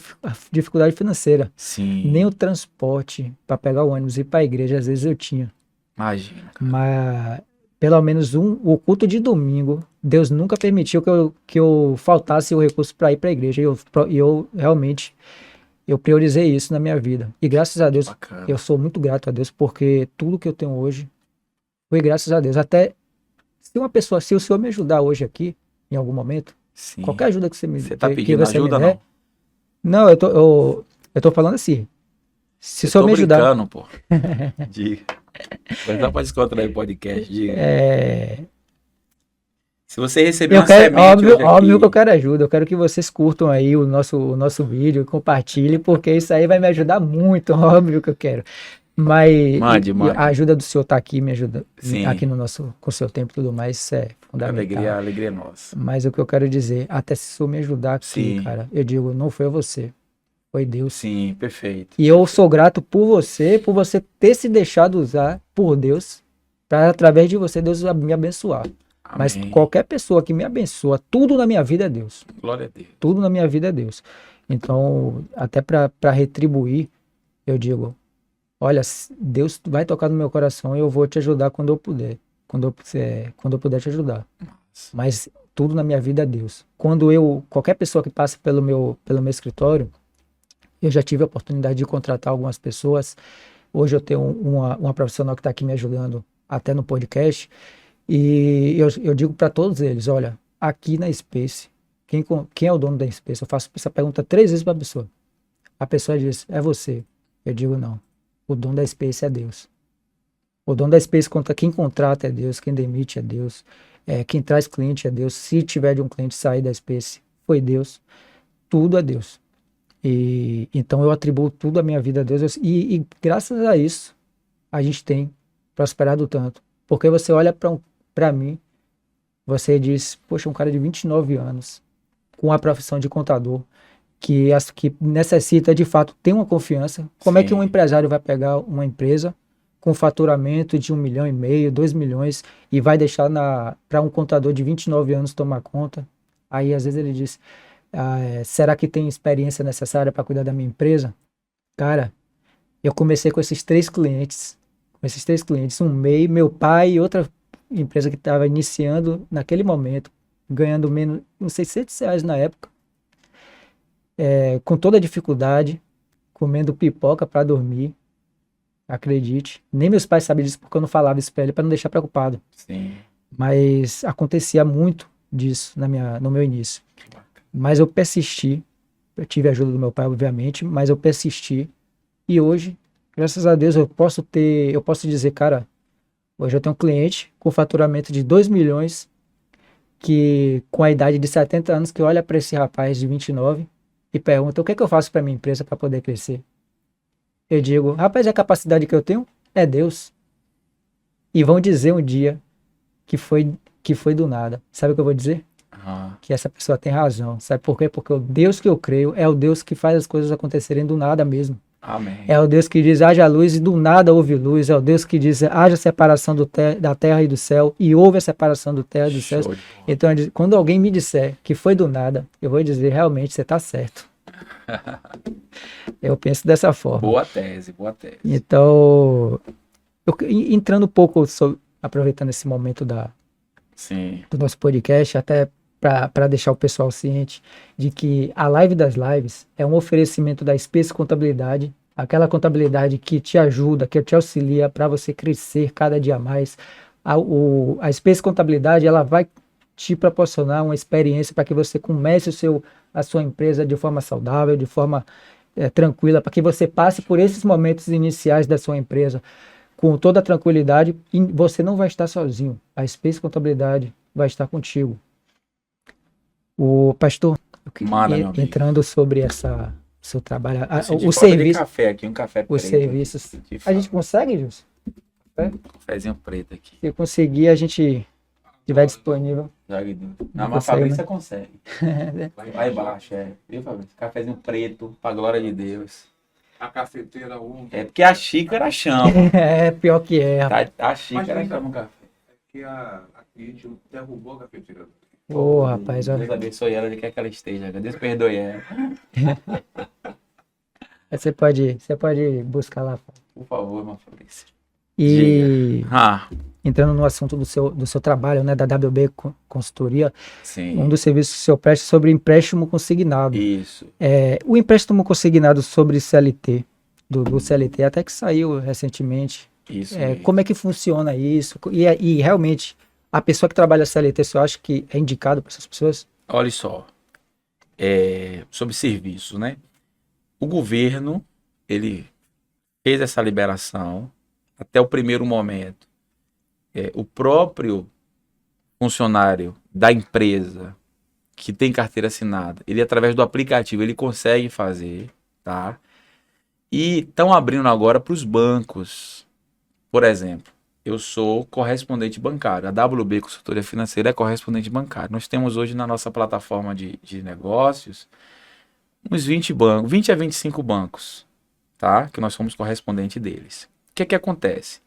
dificuldade financeira. Sim. Nem o transporte para pegar o ônibus e ir para a igreja, às vezes eu tinha. Imagina. Cara. Mas pelo menos o culto de domingo, Deus nunca permitiu que eu faltasse o recurso para ir para a igreja. E eu realmente priorizei isso na minha vida. E graças a Deus, Bacana. eu sou muito grato a Deus, porque tudo que eu tenho hoje foi graças a Deus. Até Se o senhor me ajudar hoje aqui, em algum momento, Sim. qualquer ajuda que você me Você tá que pedindo você ajuda, me der, não? não, eu tô falando assim. Se o Eu senhor tô me ajudar, brincando, pô. Diga. Mas só pra descontrair o podcast, diga. é, Se você receber eu uma quero, semente hoje óbvio que eu aqui, quero ajuda. Eu quero que vocês curtam aí o nosso vídeo, compartilhem, porque isso aí vai me ajudar muito, óbvio que eu quero. Mas e a mande. ajuda do senhor tá aqui, me ajuda aqui Sim, no nosso, com o seu tempo e tudo mais, isso é fundamental. alegria é nossa. Mas o que eu quero dizer, até se o senhor me ajudar aqui, Sim, cara, eu digo, não foi você, foi Deus. sim, perfeito. E eu sou grato por você ter se deixado usar por Deus, para através de você, Deus me abençoar. Mas Amém. qualquer pessoa que me abençoa, tudo na minha vida é Deus. Glória a Deus. Tudo na minha vida é Deus. Então, até para retribuir, eu digo, olha, Deus vai tocar no meu coração e eu vou te ajudar quando eu puder. Quando eu puder te ajudar. Mas tudo na minha vida é Deus. Qualquer pessoa que passa pelo meu escritório, eu já tive a oportunidade de contratar algumas pessoas. Hoje eu tenho uma profissional que está aqui me ajudando até no podcast. E eu digo para todos eles, olha, aqui na Space, quem é o dono da Space? Eu faço essa pergunta 3 vezes para a pessoa. A pessoa diz, é você. Eu digo, não. O dono da Space é Deus. O dono da Space, quem contrata é Deus, quem demite é Deus, quem traz cliente é Deus. Se tiver de um cliente sair da Space, foi Deus. Tudo é Deus. E então eu atribuo tudo a minha vida a Deus. E graças a isso, a gente tem prosperado tanto. Porque você olha para mim, você diz, poxa, um cara de 29 anos, com a profissão de contador, que necessita de fato ter uma confiança. Como é que um Sim. empresário vai pegar uma empresa com faturamento de 1,5 milhão, 2 milhões e vai deixar para um contador de 29 anos tomar conta? Aí às vezes ele diz, será que tem experiência necessária para cuidar da minha empresa? Cara, eu comecei com esses 3 clientes. Um MEI, meu pai e outra empresa que estava iniciando naquele momento, ganhando menos, uns R$ 600 na época, com toda a dificuldade, comendo pipoca para dormir, acredite. Nem meus pais sabiam disso porque eu não falava isso para ele, para não deixar preocupado. Sim. Mas acontecia muito disso no meu início. Mas eu persisti, eu tive a ajuda do meu pai, obviamente, mas eu persisti. E hoje, graças a Deus, eu posso dizer, cara, hoje eu tenho um cliente com faturamento de 2 milhões, que com a idade de 70 anos, que olha para esse rapaz de 29 e pergunta, o que é que eu faço para minha empresa para poder crescer? Eu digo, rapaz, a capacidade que eu tenho é Deus. E vão dizer um dia que foi do nada. Sabe o que eu vou dizer? Que essa pessoa tem razão. Sabe por quê? Porque o Deus que eu creio é o Deus que faz as coisas acontecerem do nada mesmo. Amém. É o Deus que diz, haja luz e do nada houve luz. É o Deus que diz, haja separação da terra e do céu e houve a separação do terra e do céu. Então, quando alguém me disser que foi do nada, eu vou dizer, realmente, você está certo. Eu penso dessa forma. Boa tese, boa tese. Então, entrando um pouco, aproveitando esse momento do nosso podcast, até para deixar o pessoal ciente de que a Live das Lives é um oferecimento da Space Contabilidade, aquela contabilidade que te ajuda, que te auxilia para você crescer cada dia mais. A Space Contabilidade, ela vai te proporcionar uma experiência para que você comece a sua empresa de forma saudável, de forma tranquila, para que você passe por esses momentos iniciais da sua empresa com toda a tranquilidade e você não vai estar sozinho. A Space Contabilidade vai estar contigo. O pastor, entrando sobre seu trabalho, o serviço, de café aqui, um café preto. Os serviços. A gente consegue, Gilson? Um cafezinho preto aqui. Se conseguir, a gente estiver disponível. Não, mas a Fabrícia consegue. Lá embaixo, Viu, Fabrícia? Cafezinho preto, pra glória de Deus. A cafeteira 1. É porque a xícara chama. Pior que é. A xícara chama o café. Que a cliente derrubou a cafeteira. Rapaz, olha. Deus abençoe ela, ele quer que ela esteja. Deus perdoe ela. Você pode buscar lá. Por favor, irmã Fabrícia. E entrando no assunto do seu trabalho, né, da WB Consultoria, sim. Um dos serviços que o senhor presta é sobre empréstimo consignado. Isso. O empréstimo consignado sobre CLT, do CLT, até que saiu recentemente. Isso. Como é que funciona isso? E realmente, A pessoa que trabalha CLT, você acha que é indicado para essas pessoas? Olha só, sobre serviços, né? O governo, ele fez essa liberação até o primeiro momento. O próprio funcionário da empresa que tem carteira assinada, ele através do aplicativo, ele consegue fazer, tá? E estão abrindo agora para os bancos. Por exemplo, eu sou correspondente bancário. A WB Consultoria Financeira é correspondente bancário. Nós temos hoje na nossa plataforma de negócios uns 20 bancos, 20 a 25 bancos, tá? Que nós somos correspondente deles. O que acontece?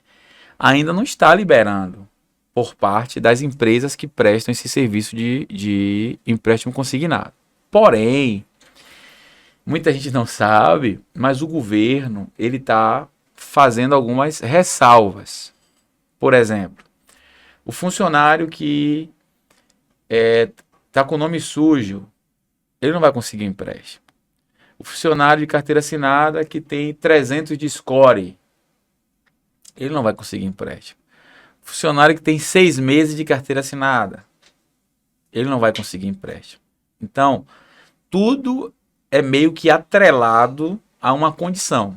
Ainda não está liberando por parte das empresas que prestam esse serviço de empréstimo consignado. Porém, muita gente não sabe, mas o governo ele está fazendo algumas ressalvas. Por exemplo, o funcionário que está com o nome sujo, ele não vai conseguir empréstimo. O funcionário de carteira assinada que tem 300 de score, ele não vai conseguir empréstimo. O funcionário que tem 6 meses de carteira assinada, ele não vai conseguir empréstimo. Então, tudo é meio que atrelado a uma condição,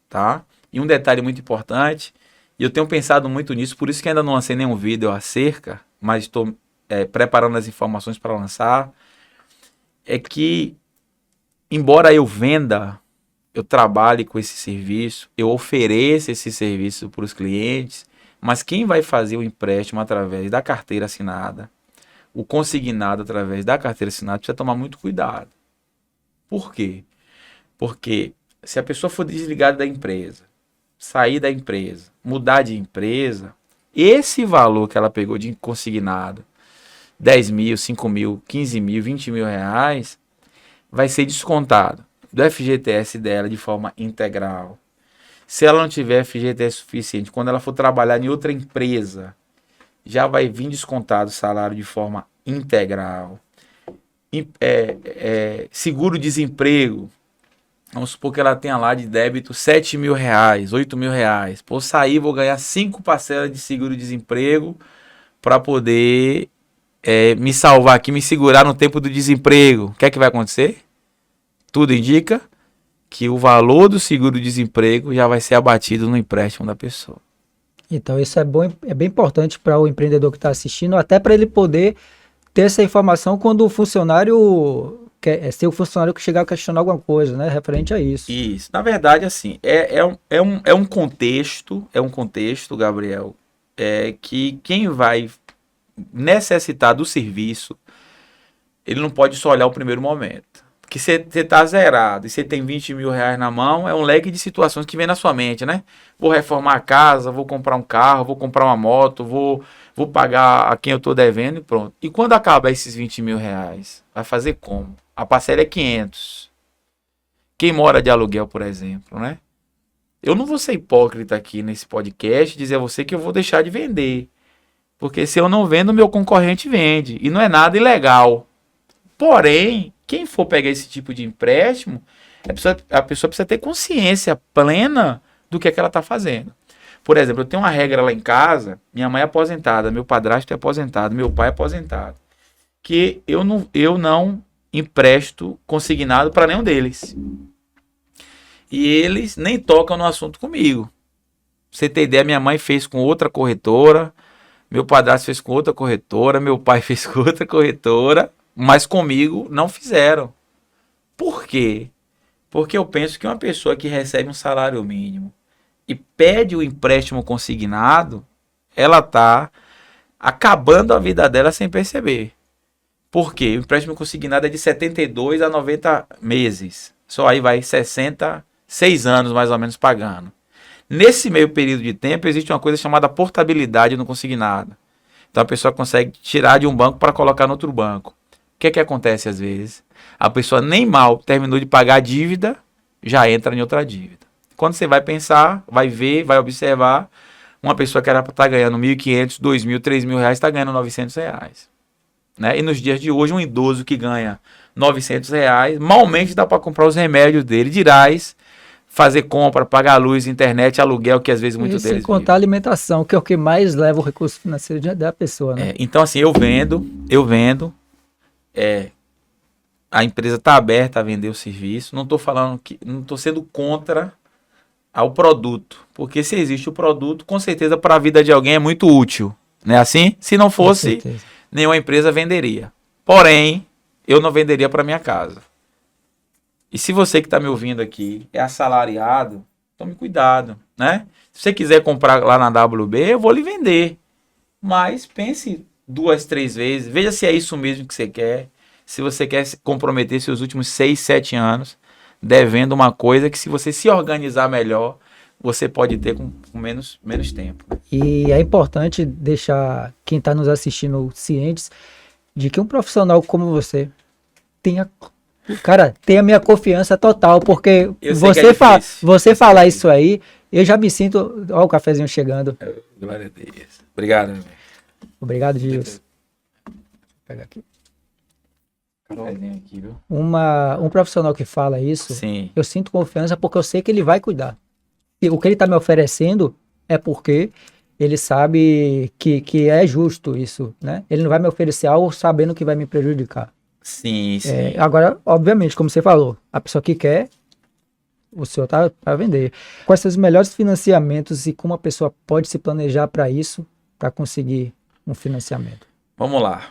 tá? E um detalhe muito importante, e eu tenho pensado muito nisso, por isso que ainda não lancei nenhum vídeo acerca, mas estou preparando as informações para lançar, é que, embora eu venda, eu trabalhe com esse serviço, eu ofereço esse serviço para os clientes, mas quem vai fazer o empréstimo através da carteira assinada, o consignado através da carteira assinada, precisa tomar muito cuidado. Por quê? Porque se a pessoa for desligada da empresa, sair da empresa, mudar de empresa, esse valor que ela pegou de consignado, 10 mil, 5 mil, 15 mil, 20 mil reais, vai ser descontado do FGTS dela de forma integral. Se ela não tiver FGTS suficiente, quando ela for trabalhar em outra empresa, já vai vir descontado o salário de forma integral. Seguro-desemprego, vamos supor que ela tenha lá de débito 7 mil reais, 8 mil reais. Por sair, vou ganhar 5 parcelas de seguro-desemprego para poder me salvar aqui, me segurar no tempo do desemprego. O que é que vai acontecer? Tudo indica que o valor do seguro-desemprego já vai ser abatido no empréstimo da pessoa. Então, isso é bom, é bem importante para o empreendedor que está assistindo, até para ele poder ter essa informação quando o funcionário ser o funcionário que chegar a questionar alguma coisa, né, referente a isso. Isso. Na verdade, assim, é um contexto, Gabriel, que quem vai necessitar do serviço, ele não pode só olhar o primeiro momento. Porque você está zerado e você tem 20 mil reais na mão, é um leque de situações que vem na sua mente, né? Vou reformar a casa, vou comprar um carro, vou comprar uma moto, vou pagar a quem eu estou devendo e pronto. E quando acabar esses 20 mil reais, vai fazer como? A parcela é 500. Quem mora de aluguel, por exemplo, né? Eu não vou ser hipócrita aqui nesse podcast e dizer a você que eu vou deixar de vender. Porque se eu não vendo, meu concorrente vende. E não é nada ilegal. Porém, quem for pegar esse tipo de empréstimo, a pessoa precisa ter consciência plena do que ela está fazendo. Por exemplo, eu tenho uma regra lá em casa, minha mãe é aposentada, meu padrasto é aposentado, meu pai é aposentado, que eu não empresto consignado para nenhum deles. E eles nem tocam no assunto comigo. Pra você ter ideia, minha mãe fez com outra corretora, meu padrasto fez com outra corretora, meu pai fez com outra corretora, mas comigo não fizeram. Por quê? Porque eu penso que uma pessoa que recebe um salário mínimo e pede o empréstimo consignado, ela está acabando a vida dela sem perceber. Por quê? O empréstimo consignado é de 72 a 90 meses. Só aí vai 66 anos mais ou menos pagando. Nesse meio período de tempo existe uma coisa chamada portabilidade no consignado. Então a pessoa consegue tirar de um banco para colocar no outro banco. O que acontece às vezes? A pessoa nem mal terminou de pagar a dívida, já entra em outra dívida. Quando você vai pensar, vai ver, vai observar, uma pessoa que era para estar ganhando 1.500, 2.000, 3.000 reais, está ganhando 900 reais. Né? E nos dias de hoje, um idoso que ganha 900 reais, malmente dá para comprar os remédios dele, dirás fazer compra, pagar luz, internet, aluguel, que às vezes muitos E sem deles contar a alimentação, que é o que mais leva o recurso financeiro da pessoa, né? então, assim, eu vendo, a empresa está aberta a vender o serviço. Não estou falando que, não estou sendo contra ao produto, porque se existe o produto, com certeza para a vida de alguém é muito útil, não é assim? Se não Com fosse, certeza. nenhuma empresa venderia. Porém, eu não venderia para minha casa. E se você que está me ouvindo aqui é assalariado, tome cuidado, né? Se você quiser comprar lá na WB, eu vou lhe vender. Mas pense 2, 3 vezes, veja se é isso mesmo que você quer. Se você quer se comprometer seus últimos 6, 7 anos devendo uma coisa que, se você se organizar melhor, você pode ter com menos tempo. E é importante deixar quem está nos assistindo cientes de que um profissional como você tenha, cara, tenha minha confiança total, porque Eu sei que é difícil. você falar isso aí, eu já me sinto, ó, o cafezinho chegando. Glória a Deus. Obrigado, meu amigo. Obrigado, Gilson. Vou pegar aqui. Cafezinho aqui, viu? Um profissional que fala isso, Sim. eu sinto confiança porque eu sei que ele vai cuidar. E o que ele está me oferecendo é porque ele sabe que é justo isso, né? Ele não vai me oferecer algo sabendo que vai me prejudicar. Sim, sim. Agora, obviamente, como você falou, a pessoa que quer, o senhor tá para vender. Quais são os melhores financiamentos e como a pessoa pode se planejar para isso, para conseguir um financiamento? Vamos lá.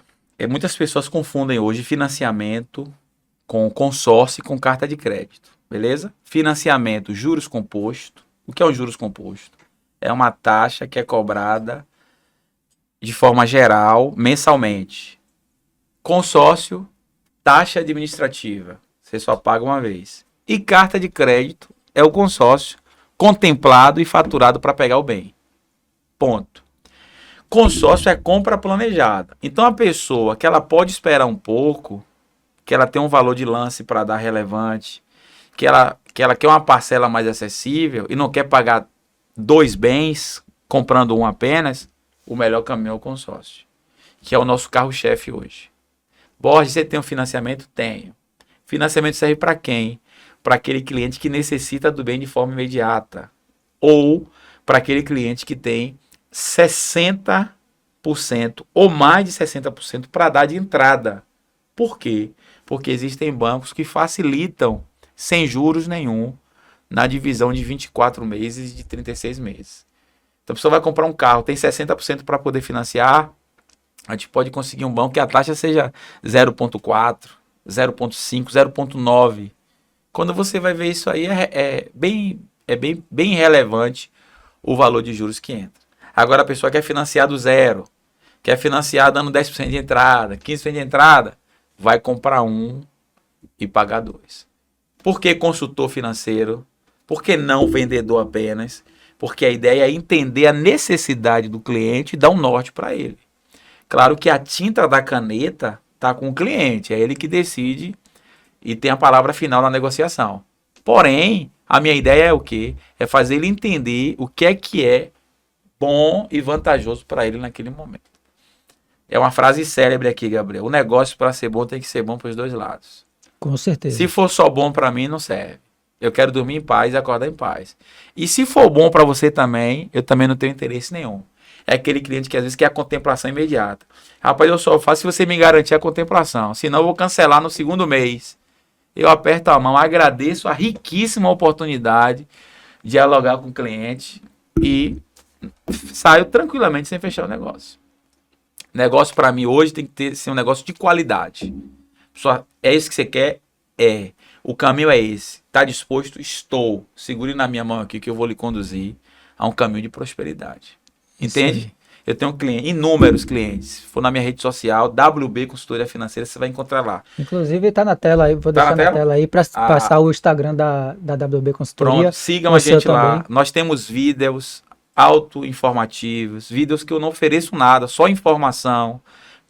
Muitas pessoas confundem hoje financiamento com consórcio e com carta de crédito, beleza? Financiamento, juros composto. O que é o juros composto? É uma taxa que é cobrada de forma geral, mensalmente. Consórcio, taxa administrativa. Você só paga uma vez. E carta de crédito é o consórcio contemplado e faturado para pegar o bem. Ponto. Consórcio é compra planejada. Então a pessoa que ela pode esperar um pouco, que ela tem um valor de lance para dar relevante, que ela quer uma parcela mais acessível e não quer pagar 2 bens comprando um apenas, o melhor caminho é o consórcio, que é o nosso carro-chefe hoje. Borges, você tem um financiamento? Tenho. Financiamento serve para quem? Para aquele cliente que necessita do bem de forma imediata. Ou para aquele cliente que tem 60% ou mais de 60% para dar de entrada. Por quê? Porque existem bancos que facilitam, sem juros nenhum, na divisão de 24 meses e de 36 meses. Então a pessoa vai comprar um carro, tem 60% para poder financiar, a gente pode conseguir um banco que a taxa seja 0,4, 0,5, 0,9. Quando você vai ver isso aí, é bem relevante o valor de juros que entra. Agora a pessoa quer financiar do zero, quer financiar dando 10% de entrada, 15% de entrada, vai comprar um e pagar 2. Por que consultor financeiro? Por que não vendedor apenas? Porque a ideia é entender a necessidade do cliente e dar um norte para ele. Claro que a tinta da caneta está com o cliente, é ele que decide e tem a palavra final na negociação. Porém, a minha ideia é o quê? É fazer ele entender o que é bom e vantajoso para ele naquele momento. É uma frase célebre aqui, Gabriel. O negócio, para ser bom, tem que ser bom para os dois lados. Com certeza. Se for só bom para mim, não serve. Eu quero dormir em paz e acordar em paz. E se for bom para você também, eu também não tenho interesse nenhum. É aquele cliente que às vezes quer a contemplação imediata. Rapaz, eu só faço se você me garantir a contemplação. Senão eu vou cancelar no segundo mês. Eu aperto a mão, agradeço a riquíssima oportunidade de dialogar com o cliente e saio tranquilamente sem fechar o negócio. Negócio para mim hoje tem que ser um negócio de qualidade. Só é isso que você quer? É. O caminho é esse. Está disposto? Estou. Segure na minha mão aqui que eu vou lhe conduzir a um caminho de prosperidade. Entende? Eu tenho inúmeros clientes. Se for na minha rede social, WB Consultoria Financeira, você vai encontrar lá. Inclusive está na tela aí, vou deixar na tela aí para passar o Instagram da WB Consultoria. Pronto, sigam a gente lá. Nós temos vídeos auto-informativos, vídeos que eu não ofereço nada, só informação,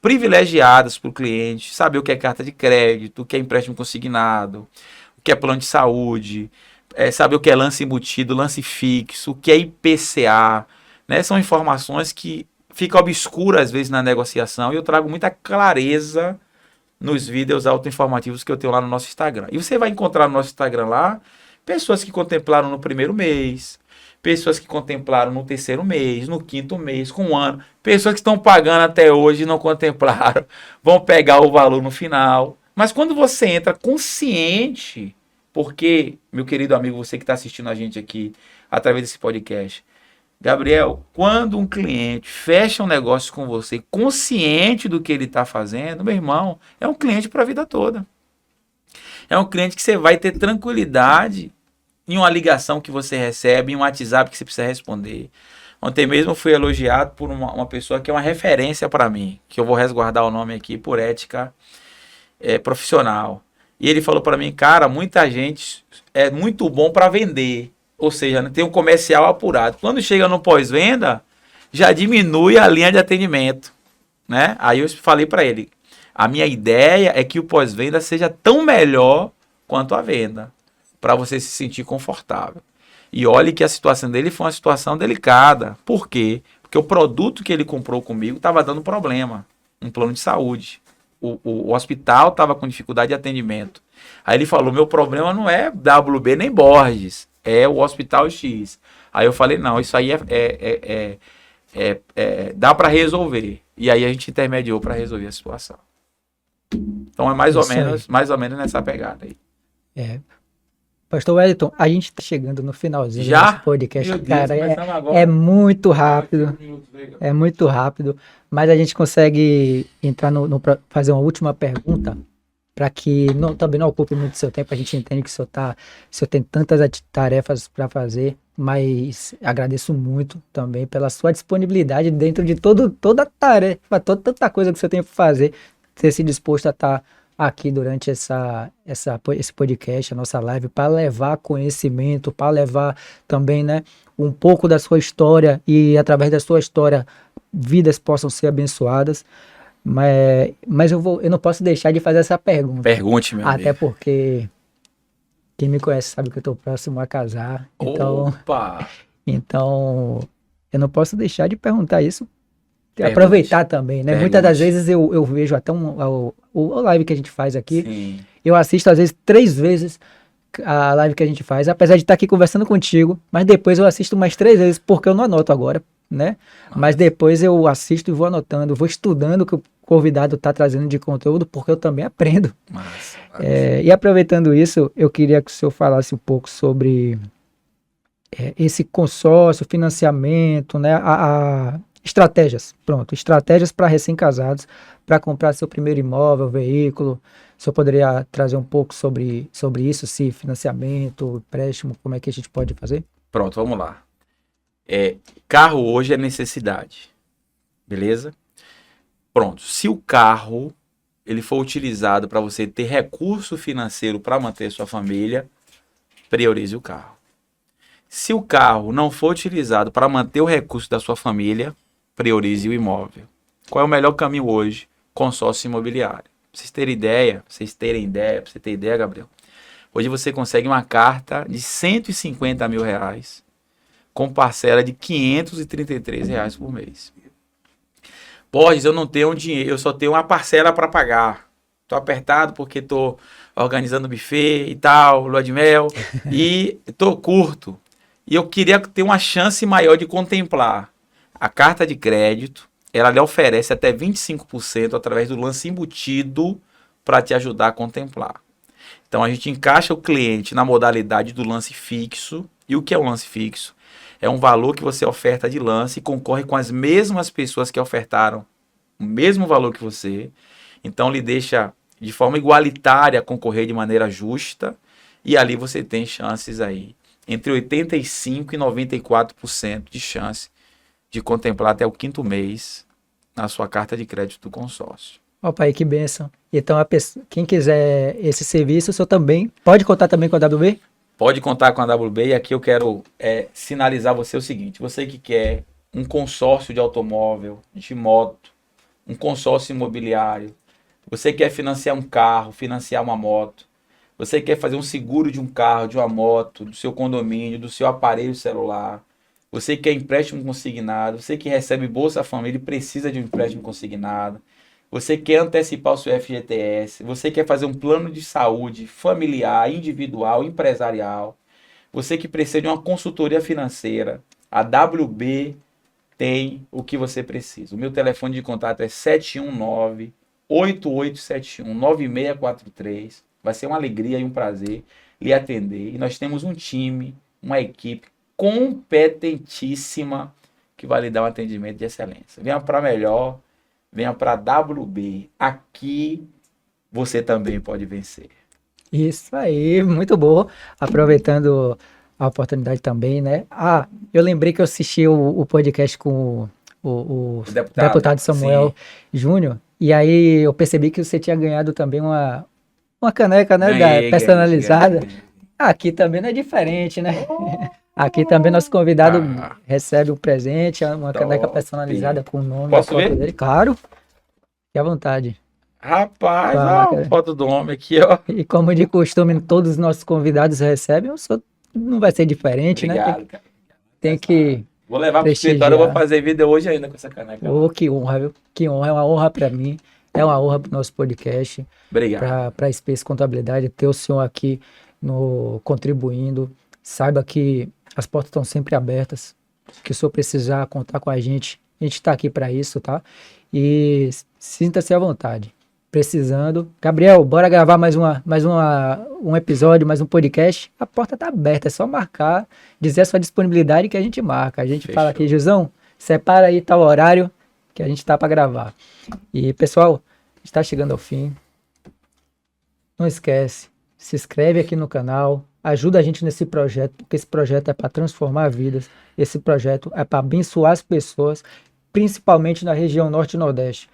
privilegiadas para o cliente, saber o que é carta de crédito, o que é empréstimo consignado, o que é plano de saúde, saber o que é lance embutido, lance fixo, o que é IPCA, né? São informações que ficam obscuras às vezes na negociação e eu trago muita clareza nos vídeos auto-informativos que eu tenho lá no nosso Instagram. E você vai encontrar no nosso Instagram lá Pessoas que contemplaram no primeiro mês, pessoas que contemplaram no terceiro mês, no quinto mês, com um ano, pessoas que estão pagando até hoje e não contemplaram, vão pegar o valor no final. Mas quando você entra consciente, porque, meu querido amigo, você que está assistindo a gente aqui através desse podcast, Gabriel, quando um cliente fecha um negócio com você, consciente do que ele está fazendo, meu irmão, é um cliente para a vida toda. É um cliente que você vai ter tranquilidade em uma ligação que você recebe, em um WhatsApp que você precisa responder. Ontem mesmo eu fui elogiado por uma pessoa que é uma referência para mim, que eu vou resguardar o nome aqui por ética profissional. E ele falou para mim, cara, muita gente é muito bom para vender. Ou seja, tem um comercial apurado. Quando chega no pós-venda, já diminui a linha de atendimento, né? Aí eu falei para ele, a minha ideia é que o pós-venda seja tão melhor quanto a venda, para você se sentir confortável. E olhe que a situação dele foi uma situação delicada. Por quê? Porque o produto que ele comprou comigo estava dando problema, um plano de saúde. O hospital estava com dificuldade de atendimento. Aí ele falou, meu problema não é WB nem Borges, é o Hospital X. Aí eu falei, não, isso aí dá para resolver. E aí a gente intermediou para resolver a situação. Então é mais ou menos nessa pegada aí. Pastor Wellington, a gente está chegando no finalzinho Já? do nosso podcast. Meu Deus, cara, começamos agora. é muito rápido. É muito rápido, mas a gente consegue entrar pra fazer uma última pergunta para que também não ocupe muito seu tempo. A gente entende que o senhor tem tantas tarefas para fazer, mas agradeço muito também pela sua disponibilidade dentro de toda a tarefa, tanta coisa que o senhor tem para fazer, ter se disposto a estar aqui durante esse podcast, a nossa live, para levar conhecimento, para levar também, né, um pouco da sua história e através da sua história vidas possam ser abençoadas. Mas eu não posso deixar de fazer essa pergunta. Pergunte, meu Até amigo. porque quem me conhece sabe que eu estou próximo a casar. Opa! Então eu não posso deixar de perguntar isso. Pergunte. Aproveitar também, né? Pergunte. Muitas das vezes eu vejo até o live que a gente faz aqui. Sim. Eu assisto às vezes 3 vezes a live que a gente faz, apesar de estar aqui conversando contigo, mas depois eu assisto mais 3 vezes, porque eu não anoto agora, né? Mas depois eu assisto e vou anotando, vou estudando o que o convidado está trazendo de conteúdo, porque eu também aprendo. Massa. E aproveitando isso, eu queria que o senhor falasse um pouco sobre esse consórcio, financiamento, né? Estratégias para recém-casados, para comprar seu primeiro imóvel, veículo. O senhor poderia trazer um pouco sobre isso, se financiamento, empréstimo, como é que a gente pode fazer? Pronto, vamos lá. Carro hoje é necessidade, beleza? Pronto, se o carro ele for utilizado para você ter recurso financeiro para manter sua família, priorize o carro. Se o carro não for utilizado para manter o recurso da sua família, priorize o imóvel. Qual é o melhor caminho hoje? Consórcio imobiliário. Pra vocês terem ideia, Gabriel, hoje você consegue uma carta de R$150 mil com parcela de R$533 por mês. Borges, eu não tenho dinheiro, eu só tenho uma parcela para pagar. Tô apertado porque tô organizando buffet e tal, lua de mel, e tô curto. E eu queria ter uma chance maior de contemplar. A carta de crédito, ela lhe oferece até 25% através do lance embutido para te ajudar a contemplar. Então a gente encaixa o cliente na modalidade do lance fixo. E o que é um lance fixo? É um valor que você oferta de lance e concorre com as mesmas pessoas que ofertaram o mesmo valor que você. Então lhe deixa de forma igualitária concorrer de maneira justa. E ali você tem chances aí entre 85% e 94% de chance de contemplar até o 5º mês na sua carta de crédito do consórcio. Ó, pai, que bênção. Então, quem quiser esse serviço, o senhor também pode contar também com a WB? Pode contar com a WB, e aqui eu quero sinalizar você o seguinte: você que quer um consórcio de automóvel, de moto, um consórcio imobiliário, você quer financiar um carro, financiar uma moto, você quer fazer um seguro de um carro, de uma moto, do seu condomínio, do seu aparelho celular, você quer empréstimo consignado, você que recebe Bolsa Família e precisa de um empréstimo consignado, você quer antecipar o seu FGTS, você quer fazer um plano de saúde familiar, individual, empresarial, Você que precisa de uma consultoria financeira, a WB tem o que você precisa. O meu telefone de contato é 719-8871-9643. Vai ser uma alegria e um prazer lhe atender. E nós temos um time, uma equipe competentíssima que vai lhe dar um atendimento de excelência. Venha para melhor, venha para WB. Aqui você também pode vencer. Isso aí, muito bom. Aproveitando a oportunidade também, né? Ah, eu lembrei que eu assisti o podcast com o deputado Samuel Júnior, e aí eu percebi que você tinha ganhado também uma caneca, né, personalizada. Aqui também não é diferente, né? Aqui também nosso convidado recebe um presente, uma caneca personalizada com o nome e a foto dele. Claro, fique à vontade. Rapaz, ó, a foto do homem aqui, ó. E como de costume, todos os nossos convidados recebem, não vai ser diferente, obrigado, né? Tem que vou levar pro escritório, eu vou fazer vídeo hoje ainda com essa caneca. Oh, que honra, viu? Que honra, é uma honra para mim, é uma honra para o nosso podcast. Obrigado. Para a Space Contabilidade, ter o senhor aqui contribuindo. Saiba que as portas estão sempre abertas, que o senhor precisar contar com a gente está aqui para isso, tá? E sinta-se à vontade. Precisando. Gabriel, bora gravar um episódio, mais um podcast. A porta tá aberta, é só marcar, dizer a sua disponibilidade que a gente marca. A gente fala aqui, Gilzão, separa aí tal horário que a gente tá para gravar. E, pessoal, está chegando ao fim. Não esquece, se inscreve aqui no canal, ajuda a gente nesse projeto, porque esse projeto é para transformar vidas, esse projeto é para abençoar as pessoas, principalmente na região norte e nordeste.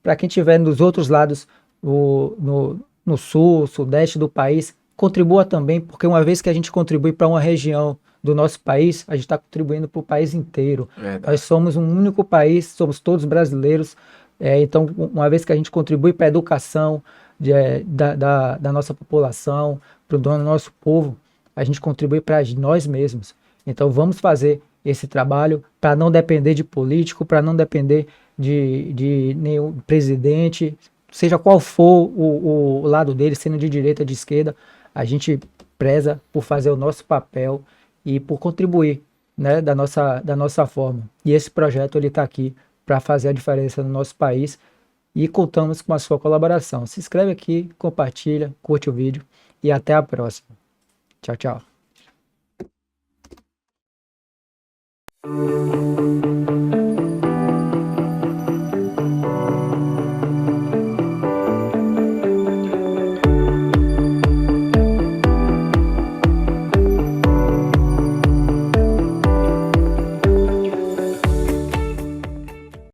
Para quem estiver nos outros lados, no sul, sudeste do país, contribua também, porque uma vez que a gente contribui para uma região do nosso país, a gente está contribuindo para o país inteiro. Verdade. Nós somos um único país, somos todos brasileiros, então uma vez que a gente contribui para a educação da nossa população, para o nosso povo, a gente contribui para nós mesmos. Então vamos fazer esse trabalho para não depender de político, para não depender de nenhum presidente, seja qual for o lado dele, sendo de direita, de esquerda, a gente preza por fazer o nosso papel e por contribuir, né, da nossa forma. E esse projeto ele está aqui para fazer a diferença no nosso país e contamos com a sua colaboração. Se inscreve aqui, compartilha, curte o vídeo e até a próxima. Tchau, tchau.